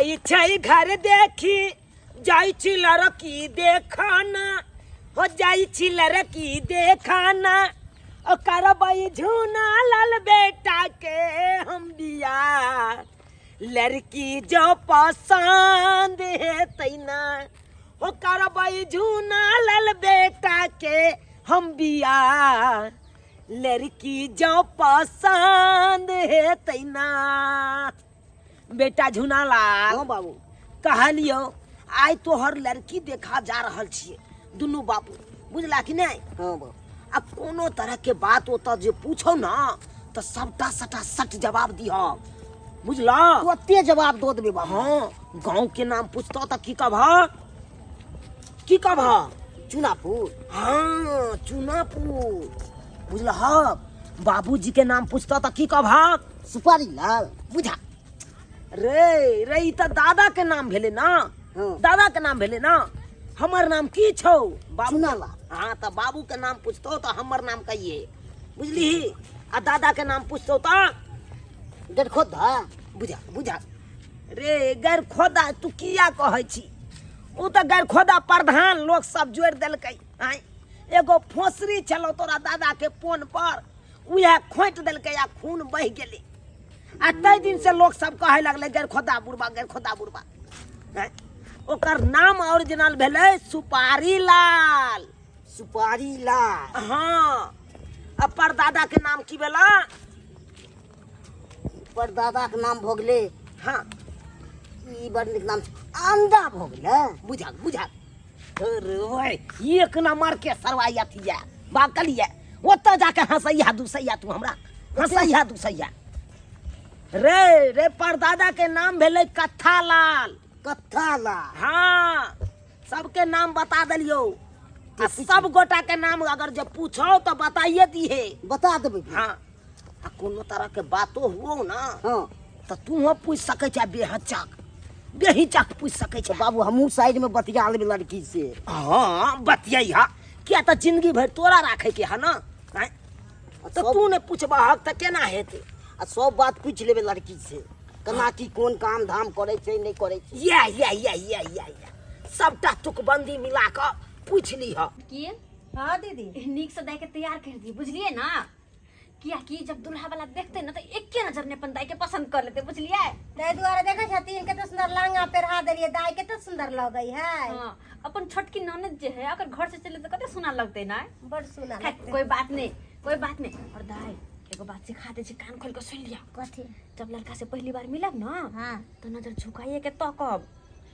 जाई छै घर देखी जाई छी लड़की देखाना हो जाई छी लड़की देखाना ओ करबई झूना लाल बेटा के हम बिया लड़की जो पसंद है तैना हो करबई झूना लाल बेटा के हम बिया लड़की जो पसंद है तैना। बेटा झूना लाल हाँ बाबू कहलियो आइ तोहर लड़की देखा जा रहल छिए दुनू बाबू बुझला कि नहीं। हाँ बाबू आ कोनो तरह के बात ओतऽ जे पूछो ना तो सबटा सटा सट जवाब दिह बुझला। तुरते जवाब दो देबे बाबू। हाँ गांव के नाम पूछतो तो की कहबह चुनापुर। हाँ चुनापुर बुझला। बाबूजी के नाम पूछतो तो की कहबह सुपारी लाल। बुझा रे रे ई तो दादा के नाम भेले ना। हाँ। दादा के नाम भेले ना। हमर नाम की छौ बाबू। चुनाला। हाँ तो बाबू के नाम पूछतो तो हमर नाम कहिए बुझली। आ दादा के नाम पूछतो तो गरखोदा। बुझा बुझा रे गैर खोदा तू किया कहै छी। उ तो गैर खोदा प्रधान लोग सब जोड़ देलकै। आय एगो फोसरी चलो तोरा दादा के पोन पर उहे खोंट देलकै आ खून बह गेलै। आ तै दिन से लोग सब कहे लगले गैर खोदा बुढ़बा गैर खोदा बुढ़बा। ओकर नाम ओरिजिनल भेलै सुपारी लाल। सुपारी लाल। हाँ अब परदादा के नाम की भेला। परदादा के नाम भो गेले। हाँ ई बड़ नीक नाम छै अंडा भो गेले। बुझा बुझा अरे ओए एक नंबर के सरवाई अथी है बाकलिए ओतऽ जाके हंसैया दुसैया तू हमरा हंसैया दुसैया। रे रे परदादा के नाम भेलै कत्था लाल। कत्था लाल। हाँ सबके नाम बता देलियो। आ सब गोटा के नाम अगर जब पूछो तो बताइए दिए। बता देबे। हाँ आ कोनो तरह के बातो हुओ ना हाँ तो तू पूछ सकै छै बेहचक बेहिचक पूछ सकै छै। बाबू हमहू साइड में बतिया लेबे लड़की से। हाँ बतिया क्या तो जिंदगी भर तोरा राखे के है ना। आँय? तो तू ने पूछबह तो केना हेते। आ सब बात पूछ लेबे लड़की से केना की कोन काम धाम करे छै नहीं करे छै। या सबटा तुकबंदी मिला कर पूछ ली है। की हाँ दीदी नीक से दाई के तैयार कर दी बुझलिए ना। किया कि जब दुल्हा वाला देखते ना तो एक नजर में अपन दाई के पसंद कर लेते बुझलिए। ताहि दुआरे देखै छथिन कते सुंदर लहंगा पहिरा देलिए दाई कते सुंदर लगै है। हाँ अपन छोटकी ननद जे है अगर घर से चले तो कते सुना लगते ना। बड़ सुना लगतै। कोई बात नहीं और दाई एगो बात सिखा दे छी कान खोल के सुन लिया। कथी। जब लड़का से पहली बार मिलब ना हाँ तो नजर झुकाइए के तकब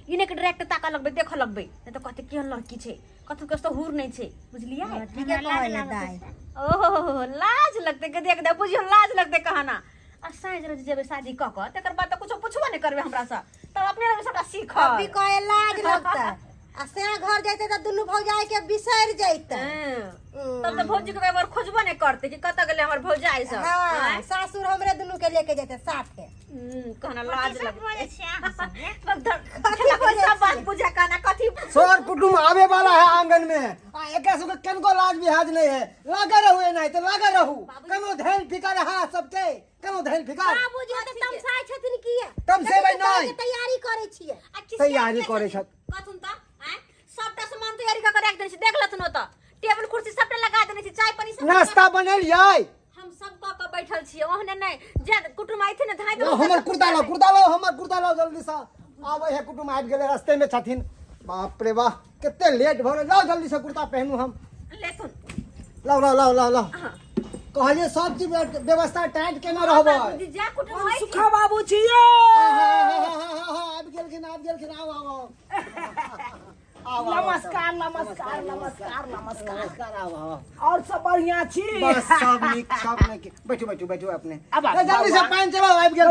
इने के डायरेक्ट ताका लगबे देख लगबे नहीं तो कहते केहन लड़की छे कथु कस्तो हुर नहीं छे बुझलिए। ठीक है कहले दाई। ओहो लाज लगते के देख दे बुझियो लाज लगते कहना। आ साँझ रोज जेबे शादी क क तकर बाद त कुछो पुछबो नहीं करबे हमरा से तब अपने लगे सबटा सीख। अभी कहे लाज लगतै आ से घर जैते त दुनु भौजाई के बिसर जैते। तब तो भौजी के एक बार खोजबो नहीं करते कि कत गेले हमर भौजाई सब। हाँ सासुर हमरे दुनु के लेके जैते साथे। कहना लाज लगते सब बात पूछा कहना कथी सर कुटुम आवे वाला है आंगन में आ एके सो केन को लाज बिहाज नहीं है। लगे रहू नहीं तो लगे रहू कनो धैल फिकर है सबके कनो धैल फिकर। बाबूजी त तमसाय छथिन किया तम से भाई नहीं तैयारी करे छियै। तैयारी करे छत कथुन त सबटा सामान तैयारी क के रख देने छी देख लथुन ओत टेबल कुर्सी सबटा लगा देने छी चाय पानी सब नाश्ता बनलियै। हम सब क बैठल छी ओहने नहीं जे कुटुम आइथे न धाय दो हमर कुर्ता लो हमर कुर्ता लो जल्दी से आवे है कुटुम आबि गेले रास्ते में छथिन। बाप रे वाह कितने लेट भ लो जल्दी से कुर्ता पहनू हम। लेथुन लो कहलिए सब चीज व्यवस्था टाइट केना रहबै। दीदी जा कुटुम आई सुखा बाबू छिए। आबि गेलखिन आओ नमस्कार और सब बढ़िया छी। बस सब नीक बैठो अपने अब जल्दी से पानी चलो आबि गेल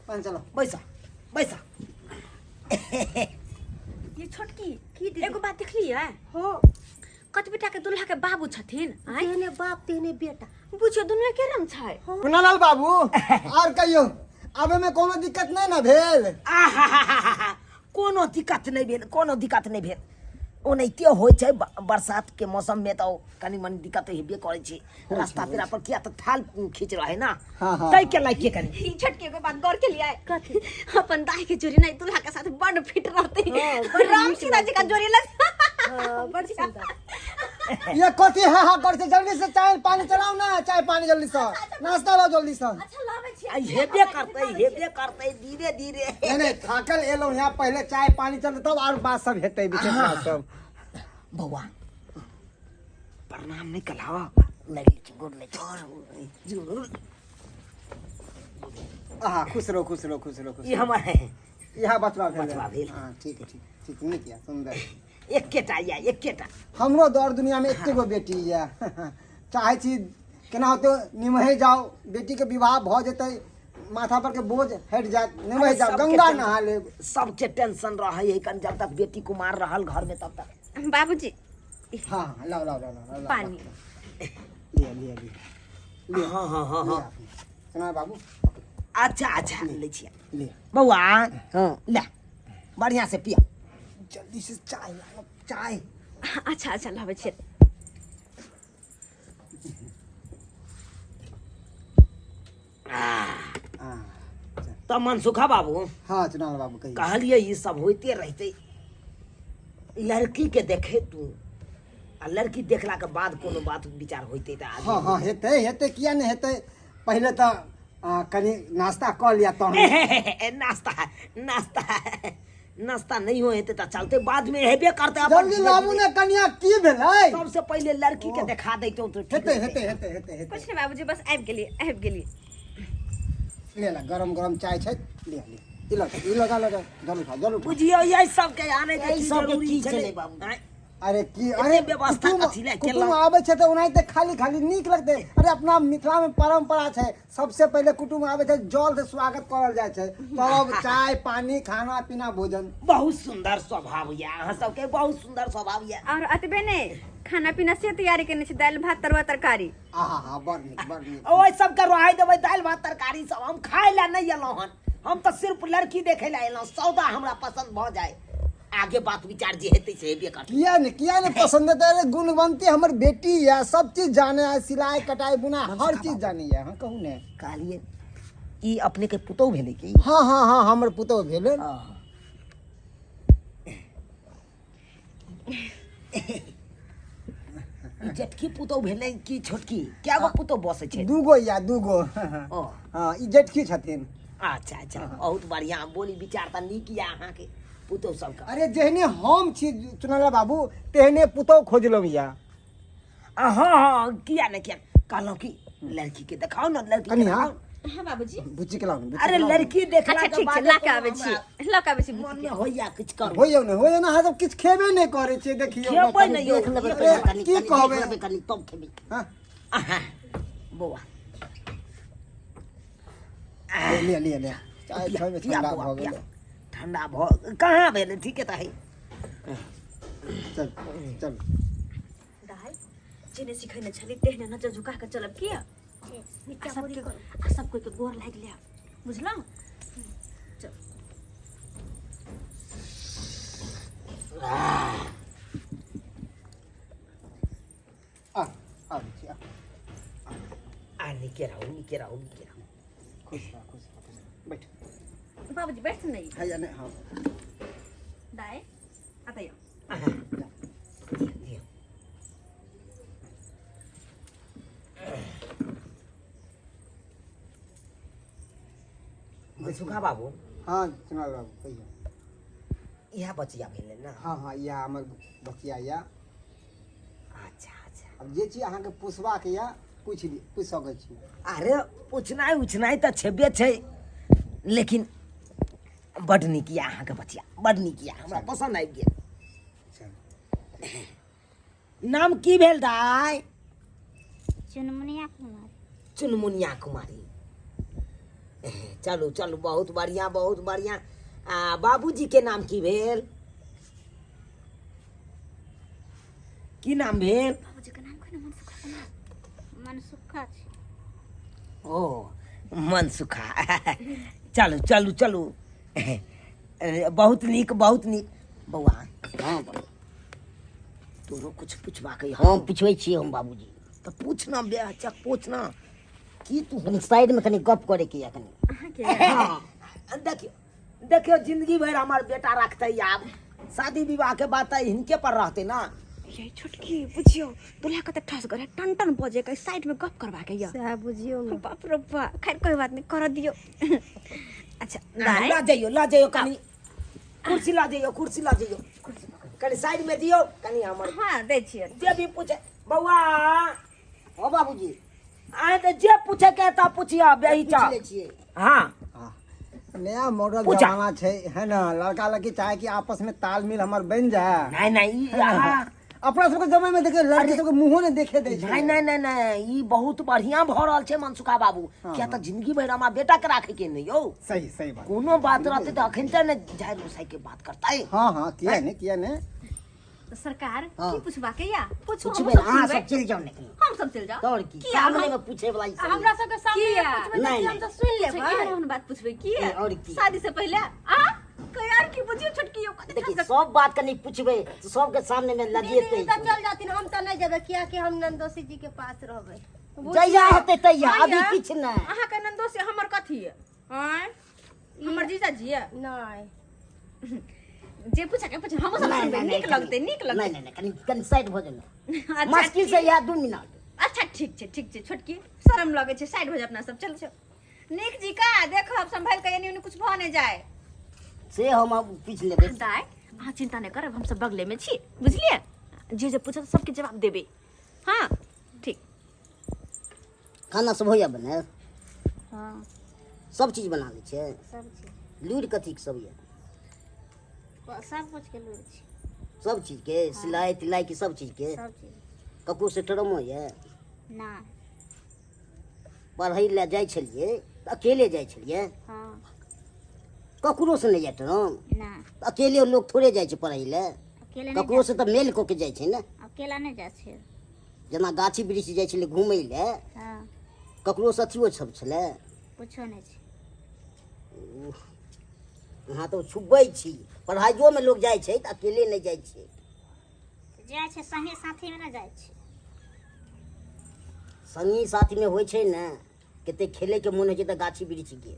पानी चलो बैसा ये छोटकी एगो बात देखली है हां कत बेटा के दुल्हा के बाबू छथिन तेने बाप तेने बेटा बुझियो दुनिया के रंग छै। कुनालाल बाबू और कहियो आबे में कोनो दिक्कत नहीं ना भेल। कोनो दिक्कत नहीं भेल ओनाहिते होइ छै बरसात के मौसम में तो कनी मनी दिक्कत हेबे करे छै रास्ता पेरा पर किया तो थाल खींच रहे ना हाँ। तै के लायक के कनी ई छटके के बात गौर के लिए अपन दाई के जोड़ी नहीं दूल्हा के साथ बड़ फिट रहते राम सीता जी का जोड़ी लग बड़ सुंदर। ये कथी है हाँ कर से जल्दी से चाय पानी चलाओ ना, चाय पानी जल्दी से, नाश्ता लो जल्दी से। अच्छा लावे छी आई हेबे करतै धीरे धीरे नहीं थाकल एलो यहाँ पहले चाय पानी चल तब और बात सब हेतै विशेष बात सब। बउआ प्रणाम नहीं कलावा लगी छी गोड़ ले जरूर हाँ खुश रहो खुश रहो खुश रहो खुश ई हमर है यहाँ बचवा बचवा भेल। हाँ ठीक है ठीक नहीं किया सुंदर। एकेटा हमरो दौर दुनिया में एके गो बेटी है चाहे छी केना होते निमहे जाओ बेटी के विवाह भ जेतै माथा पर के बोझ हट जात निमहे जाओ गंगा नहा ले सबके टेंशन रहे है कन जब तक बेटी कुमार रहल घर में तब तक बाबूजी हाँ लाओ लाओ लाओ लाओ पानी ले ले ले हाँ सुना बाबू अच्छा ले छिया ले बउआ ले बढ़िया से पिया जल्दी से चाय लाओ चाय। अच्छा लावे छी तो मनसुखा बाबू हाँ चुनाव बाबू कहिए। कहलिए ये सब होते रहते लड़की के देखे तू आ लड़की देखला के बाद कोनो बात विचार होते त आदमी हाँ हाँ हेतै हेतै किया नहीं हेतै पहले तो कनी नाश्ता कर लिया तो नाश्ता नहीं हो हेते त चलते बाद में हेबे करते जल्दी लाबू ने कन्या की भेलै सबसे पहले लड़की के दिखा देतो तो ठीक हेतै रहतै। हेतै हेतै हेतै कुछ नहीं बाबूजी बस आबि गेली ले ला गरम गरम चाय छै ले ले ई लगा लगा जरूर खा जरूर खा। बुझियो यही सब के आने के यही की सब के जरूरी की छले छलै बाबू बाबू। अरे की एते अरे व्यवस्था कथी ले कुटुम केलक? आबै छै तऽ ओनाहिते खाली खाली नीक लगतै। अरे अपना मिथिला में परंपरा छै सबसे पहले कुटुम आबै छै जल से स्वागत करल जाइ छै तब चाय पानी खाना पीना भोजन। बहुत सुंदर स्वभाव या अहाँ सबके बहुत सुंदर स्वभाव या और अतबे ने खाना पीना से तैयारी करने छी दाल भात तरुआ तरकारी आहा हा बड़ नीक बड़ नीक। ओइ सब के रहाई देबै दाल भात तरकारी सब हम खाए ला नहीं एलौ हन हम तो सिर्फ लड़की देखे ला एलौ सौदा हमरा पसंद भ जाए आगे बात विचार जे हेतै से हेबे करतै। किया ने पसंद है अरे गुणवंती हमर बेटी है सब चीज जाने है सिलाई कटाई बुना हर चीज जानी है। हाँ कहू ने कहलिए ई अपने के पुतौ भेलै की हाँ हाँ हाँ हमर पुतौ भेलै। ई जेठकी पुतौ भेलै की छोटकी क्या गो पुतौ बसै छै दूगो या दूगो ओ हाँ ई जेठकी छथिन। अच्छा बहुत बढ़िया बोली विचार त नीक या अहाँ के पुतौ सबका। अरे जेहने हम छी चुनला बाबू तेहने पुतौ खोजलौ या। हाँ किया ने किया कहलौ कि लड़की के दिखाओ ना लड़की के कनिया दिखाओ। हां बाबूजी बुच्ची के लाओ अरे लड़की देखला अच्छा के ठीक छै बाद लाके आबै छी लाके आबै छी मन में होइया कुछ करू होइयो ना हम किछ खेबे नहीं करे छै देखियो। खेबै नहीं देख लेबै अरे, कनी की कनी कहबै? देख लेबै कनी तब खेबै। हाँ आहा बौआ ले ले ले चाय पिया, खाए में पिया ठंडा बौआ, भ पिया। गेलै। ठंडा भ कहाँ भेलै ठीके त है चल चल दाई जेने सिखैने छली तेहने नजर झुका के चलब किया आ सब कोई के गोर लाग ले बुझलौ चल आ बुच्ची आ निके रहू खुश रह बैठ बाबूजी बैठ नहीं है या नहीं हाँ दाई आतयो दियो। सुखा बाबू हाँ चुनाव बाबू कहियो। यह बचिया भेलै ना हाँ हाँ या हमर बचिया या अच्छा अब जे चीज अहाँके पुछबाक या पूछ सकै छी। अरे पूछनाइ उछनाइ तऽ छेबे छै लेकिन बड नीक या अहाँके बचिया बड नीक या हमरा पसंद आबि गेल। नाम की भेल दाइ चुनमुनिया कुमारी। चलू चलू बहुत बढ़िया आ बाबूजी के नाम की भेल की नाम भेल बाबूजी के नाम कोन मनसुखा ओ मनसुखा चलू बहुत नीक बौआ हाँ तोरो कुछ पूछबा के हम पूछबै छी हम बाबूजी तो पूछना बे अच्छा पूछना की तू कनी साइड में कनी गप करे के या कनी देखियो देखियो जिंदगी भर हमार बेटा रखते आब शादी विवाह के बात हिनके पर रहते ना। ये छोटकी बुझियो दुल्हा कते ठस करे टन टन बजे के साइड में गप करवा के या सह बुझियो न। बाप रे बाप खैर कोई बात नहीं कर दियो। अच्छा दाई ला जाइयो कनी कुर्सी ला जाइयो कनी साइड में दियो कनी हमर हां दे छिए जे भी पूछे बउआ ओ बाबूजी आए तो जे पूछे के ता पूछिया बेही चा पूछ ले छियै हां नया मॉडल पूछा। जमाना छै है ना, लड़का लड़की चाहे कि आपस में तालमेल हमर बन जाए। नहीं नहीं अपना सबके जमाने में देखे लड़की सबके मुंहो ने देखे दे छै। नहीं ई बहुत बढ़िया भ रहल छै मनसुखा बाबू। क्या तो जिंदगी भर हमार बेटा के राखे के नहीं यो सही सही बात। कोनो बात रहते तो अखन तक ने झाड़ उसाई के बात करता है। हाँ किया ने तो सरकार हाँ। की पूछबा के या पूछो पूछबै हम अहाँ सब सब चलि जाउ निकली हम सब चल जाओ तोर की किया सामने हम- में पूछे वाला ई सब हमरा सब के सामने किया? पूछबै नहीं, हम नहीं। तो सुन ले हम बात पूछबै की है और की? शादी से पहले कोई यार की बुझियो छोटकी यो कते देखिए सब बात कनी पूछबै तो सबके सामने में लजिएते दीदी तो चल जाती हम तो नहीं जेबे किया कि हम नंदोसी जी के पास रहबे। जइया होते तैया अभी किछ नै अहाँ के नंदो से हमर कथी है हैं हमर जीजा जी है नहीं जे पूछा के पूछा हम सब सुनबे नीक लगते नहीं कनी साइड भ जाउ अच्छा, मुश्किल से ठीक। या 2 मिनट अच्छा ठीक छै छोटकी शर्म लगे छै साइड हो जा अपना सब चल नीक जी का देखो अब संभाल के एनी कुछ भ नहीं जाए से हम अब पूछ लेबै दाई अहाँ चिंता नहीं करब हम सब बगले में छी बुझलिए जे पूछत सबके जवाब देबे हाँ ठीक खाना सब होइया बने हां सब चीज बना लै छियै सब चीज लूर कथी के सब ये सब कुछ के लूर छी सब चीज के सिलाई तिलाई की सब चीज के सब चीज ककरो से टरमो ये ना पढ़ै ले जाइ छलियै तऽ अकेले जाइ छलियै हां ककरो से नहीं जाइ टरम ना अकेले लोग थोड़े जाइ छै पढ़ै ले अकेले ककरो से तऽ मेल कऽ के जाइ छै ने अकेला नहीं जा छै। जेना गाछी वृक्ष जाइ छलै घुमै ले हां ककरो से अथियो सब छलै कुछो नहीं छै। अहाँ तऽ छुबै छी पढ़ाइयो में लोग जाइ छै तऽ अकेले नहीं जाइ छै जाइ छै संगी साथी में ना जाइ छै। संगी साथी में होइ छै ने कते खेले के मोन होइ छै तऽ गाछी वृक्ष के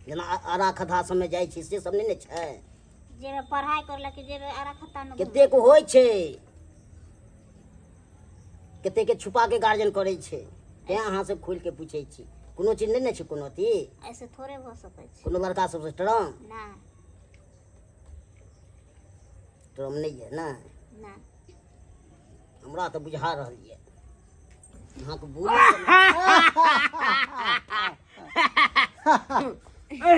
जेना आरा खद्धा सब में जाइ छै से सब नहीं ने छै जे पढ़ाई करला के जे आरा खत्ता न कते को होइ छै कते के छुपा के गार्जियन करै छै तें अहाँ से खोल के पूछै छी कोनो चीज नहीं ने छै कोनो अथी ऐसे थोड़े हो सकै छै। कोनो लड़का सबसे टरम ना टरम नहीं है ना ना हमरा तऽ बुझा रहल ये अहाँ के बोल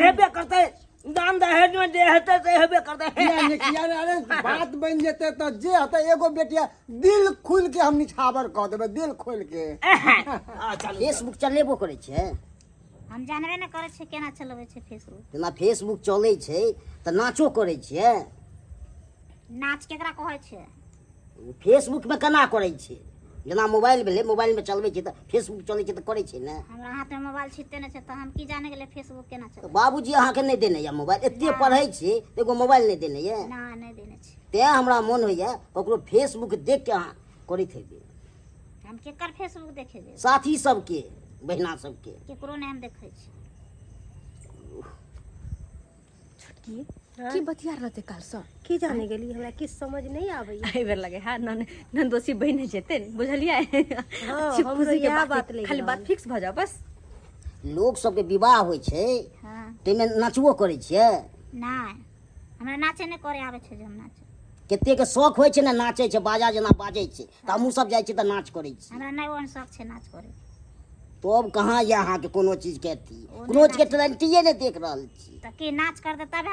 हेबे करते दान दहेज में दे हेते तो हेबे करते किया ने अरे बात बन जेते तो जे होते एगो बेटिया दिल खोल के हम निछावर कह देबे दिल खोल के। फेसबुक चलेबो करै छै हम जानबे न करै छै केना चलबै छै फेसबुक। जेना फेसबुक चलै छै तऽ नाचो करै छियै नाच केकरा कहै छै? फेसबुक में केना करै छै जेना मोबाइल भेलै मोबाइल में चलबै छै तऽ फेसबुक चलै छै तऽ करै छै ने हमरा हाथ में मोबाइल छिते नै छै तऽ हम की जाने गेलै फेसबुक केना तऽ चलबै? बाबूजी अहाँके नहीं देने यऽ मोबाइल एते पढ़ै छी तऽ एगो मोबाइल नहीं देने यऽ ना नहीं देने छै। तें हमरा मोन होइए ककरो फेसबुक देख के अहाँ करैत हेबै हम केकर फेसबुक देखे दे साथी सबके बहिना सबके केकरो नहीं हम देखै छी। की बतिया रहते काल से की जाने गेली हमरा किछ समझ नहीं आबै। आई बेर लगे हां नंदोसी बहिन जेते बुझलिए हमरो इएह बात लगे खाली बात फिक्स भ जाओ बस। लोग सबके विवाह होइ छै हां ताहिमे नचबो करै छियै नहीं हमरा नाचे नहीं करे आबै छै जे हम नाच। कते के शौक होइ छै ने नाचै छै बाजा जेना बाजै छै तऽ हमहूँ सब जाइ छियै तऽ नाच करै छी हमरा नहीं ओहन शौक छै नाच करे। तो अब कहाँ यऽ अहाँके कोनो चीज के अथी कोनो चीज के टैलेंटिये नहीं देख रहल छी तऽ की नाच कर दे तब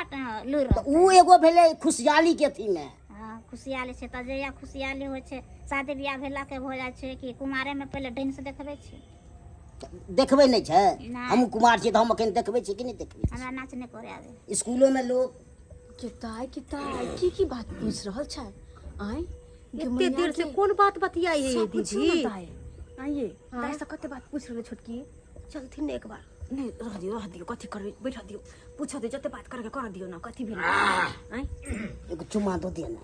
लुर तऽ उ एगो भेलै खुशहाली के अथी में हां खुशियाली छै तऽ जहिया खुशियाली होइ छै शादी बियाह भेला के हो जाइ छै कि कुमारे में पहले डांस देखबै छै। देखबै नहीं छै नहीं। हम कुमार छियै तऽ हम अखन देखबै छी कि नहीं देखबै हमरा नाच नहीं करे आबै। स्कूलों में लोग किताय की बात पूछ रहल छै आय एते देर से कोन बात बतियाई है दीदी? आइए दाई से कते बात पूछ रहल छोटकी चलथिन एक बार नहीं रह दियो कथी करबे बैठा दियो पूछ दे जते बात करके कर दियो ना कथी भेल आय एगो चुम्मा दो दिया ना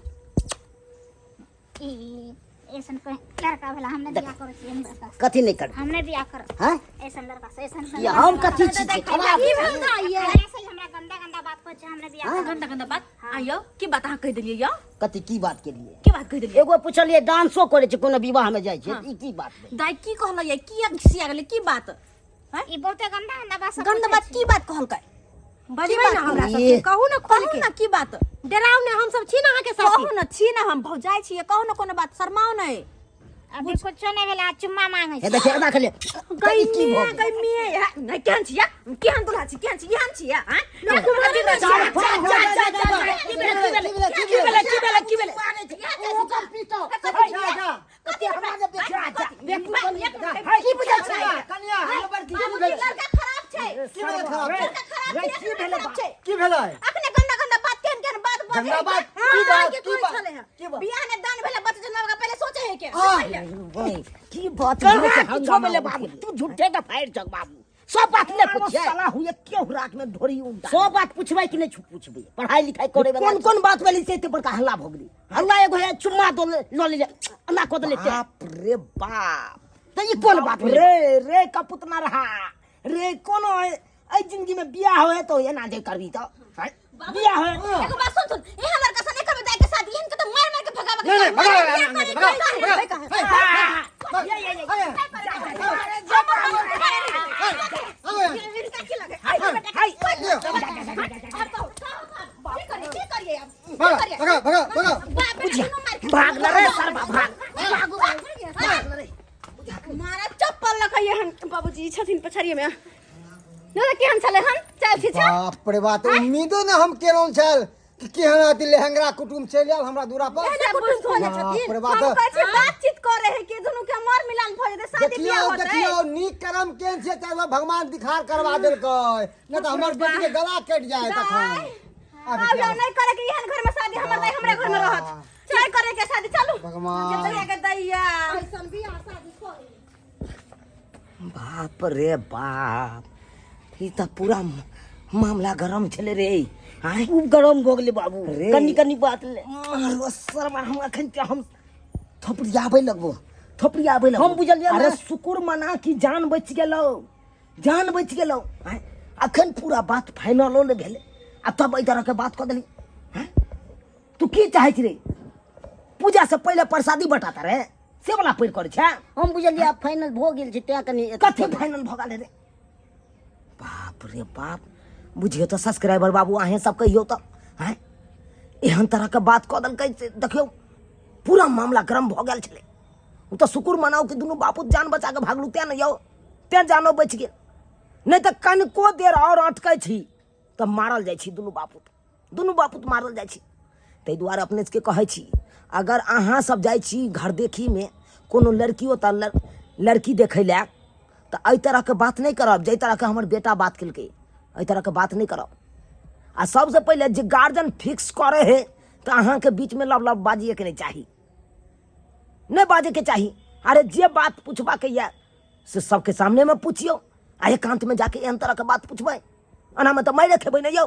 ई ऐसन कोई लड़का भेला हमने बियाह करे छी हम लड़का से। कथी नहीं कर हमने बियाह कर हैं ऐसन लड़का से ऐसन या हम कथी चीज छै खराब की भेल ना ये ऐसे ही हमरा गंदा गंदा बात कहै छै हमने बियाह कर गंदा गंदा बात आयो की बात अहाँ कह देलिए यो कथी की बात के लिए की बात कह देलिए एगो पूछलिए डांसो करे छै कोनो विवाह में जाइ छै ई की बात भेल? दाई की कहल ये की खिसिया गेले की बात ई बहुते गंदा गंदा बात सब गंदा बात की बात कहल कै बजबै ना हमरा ये। सबके कहू ना खोल कहू के ना की बात डराउ ने हम सब छी ना अहाँ के साथी कहू ना छी ना हम भौजाई छिए कहू ना कोनो बात शर्माओ नहीं अभी कुछो नहीं भेला चुम्मा मांगे हे छी देखे एना खेले कई की भऽ मिया गेल? कई मिया नहीं केहन छिया केहन दुल्हा छी केहन छी यहाँ छिया हैं जा, की भेले ओ कम पीतो जा जा कते हमरा जे देखा जा की बुझै छै कन्या हमर की भेले लड़का खराब छै की भेले खराब खराब की भेले छै की भेलै अपने गंदा गंदा बात केहन बात बोले गंदा बात? हाँ, की बात? के की कोई बात? चले हैं की बात? बियाह ने दान भेले बच्चा जन्म का पहले सोचे है के भाई की बात है हंगामा बोले बाबू तू झूठे का फाइट चक बाबू सब बात ले पूछे साला हुए क्यों रात में धोरी उड़ा सब बात पूछबै कि नहीं पूछबै पढ़ाई लिखाई करे वाला कौन कौन बात वाली से इतने बड़का हल्ला भोगली हल्ला एगो है चुम्मा तो ल ले ना को ले बाप रे बाप तो ये कौन बात भेलै? रे रे कपुत ना रहा रे कोनो ऐ जिंदगी में बियाह होए तो ये ना दे करबी तो हैं? बियाह होए एगो बात सुन सुन ये हमर का सने करबे दाई के शादी इनके तो मार मार के भगावे नहीं, नहीं, भगा, भगा भगा भगा भाग ना रे सर भाग मारा चप्पल लखइए हम बाबूजी छथिन पछरिए में न केहन छले हन चल छी बाप रे बात उम्मीदो ने हम केलौं छल कि केहन अति लहंगरा कुटुम चलि आयल हमरा दूरा पर बाप रे बात बातचीत करे है के दुनु के मर मिलान भ जेते शादी बियाह देखियो होते देखियो नीक कर्म केन छै तब भगवान दिखार करवा देलकै न त हमर बेटी के गला कटि जाए तखन अब यो नहीं करे के एहन घर में शादी हमर दाई हमरे घर में रहत चल करे के शादी चलू भगवान। दैया के दैया बाप रे बाप ई त पूरा मामला गरम छले रे हाय खूब गरम हो गेलै बाबू रे। कनी कनी बात ले सरमा हम अखन के हम थपड़ियाबै लगबो थपड़ियाबै लगबो हम बुझलियै अरे ने। शुक्र मना कि जान बच गेलौ जान बच गेलौ हाय अखन पूरा बात फाइनलो ने भेले आ तब एहि तरह के बात क देली हैं तू की चाहै छी रे पूजा से पहले प्रसादी बटाता रे से वाला पैर करे छै हम बुझलियै आब फाइनल भ गेल छै तें कनी कथी फाइनल भ गेल रे बाप रे बाप बुझियो तो सब्सक्राइबर बाबू अहें सब कहियो तो हैं एहन तरह के बात कऽ देलकै से देखियो पूरा मामला गरम भ गेल छलै उ तो शुक्र मनाओ कि दुनू बापू जान बचा के भागलू तें न यौ तें जानो बच गेल नहीं तो कनिको देर और अटकै छी तब मारल जाइ छी दुनू बापू मारल जाइ छी ताहि दुआरे अपने के कहै छी अगर अहाँ सब जाइ छी घर देखी में कोनो लड़कियो त लड़की देखै लए तऽ एहि तरह के बात नहीं करब जै तरह के हमर बेटा बात केलकै एहि तरह के बात नहीं करब आ सबसे पहले जे गार्जियन फिक्स करे है तो अहाँ के बीच में लब बाजिए के नहीं चाही नहीं बाजे के चाही अरे जे बात पूछबा के ये से सबके सामने में पूछियो आ एकांत में जाके एहन तरह के बात पूछबै एना में तो मारे खेबै नहीं यौ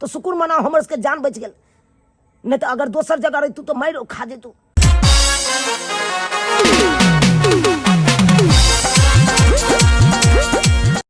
तो शुक्र मना हमर सबके जान बच गेल नहीं तो अगर दोसर जगह रही तू तो मार खा जेतू